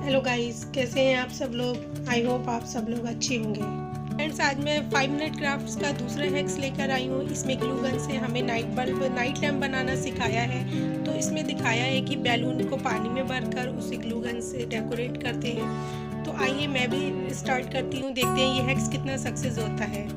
Hello guys, कैसे हैं आप सब लोग। आई होप आप सब लोग अच्छे होंगे। फ्रेंड्स, आज मैं 5 मिनट क्राफ्ट्स का दूसरा हैक्स लेकर आई हूँ। इसमें ग्लू गन से हमें नाइट लैम्प बनाना सिखाया है। तो इसमें दिखाया है कि बैलून को पानी में भरकर उसे ग्लू गन से डेकोरेट करते हैं। तो आइए मैं भी स्टार्ट करती हूँ, देखते हैं ये हैक्स कितना सक्सेस होता है।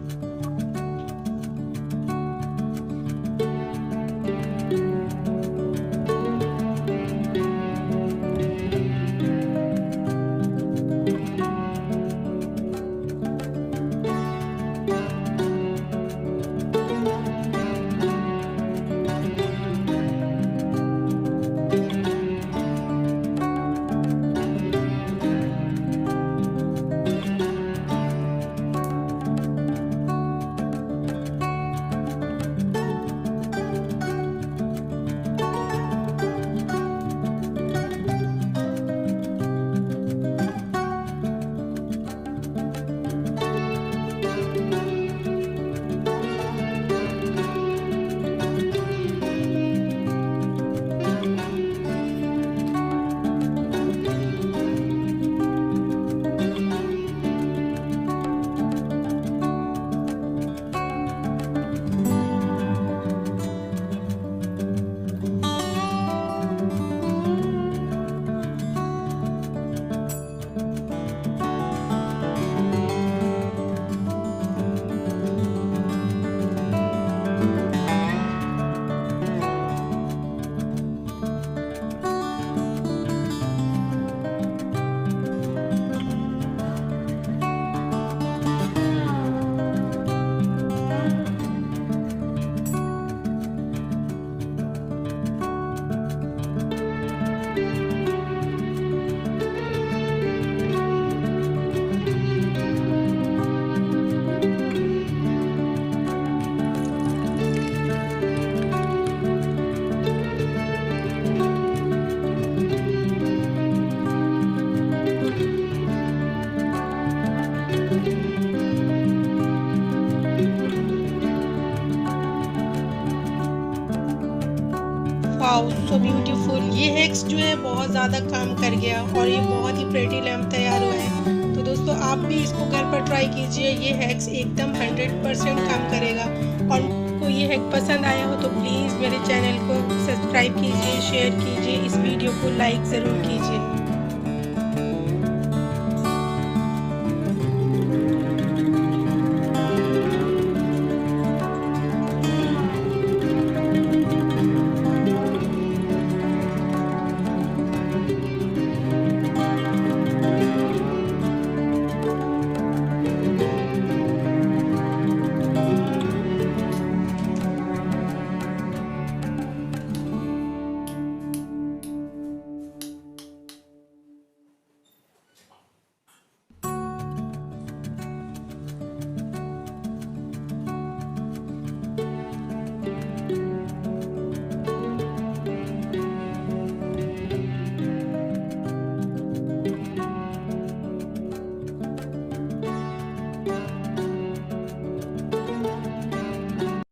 Wow, so beautiful. ये हैक्स जो है बहुत ज़्यादा काम कर गया और ये बहुत ही प्रेटी लैम्प तैयार हुआ है। तो दोस्तों, आप भी इसको घर पर ट्राई कीजिए। ये हैक्स एकदम 100% काम करेगा। और को ये हैक पसंद आया हो तो प्लीज़ मेरे चैनल को सब्सक्राइब कीजिए, शेयर कीजिए, इस वीडियो को लाइक ज़रूर कीजिए।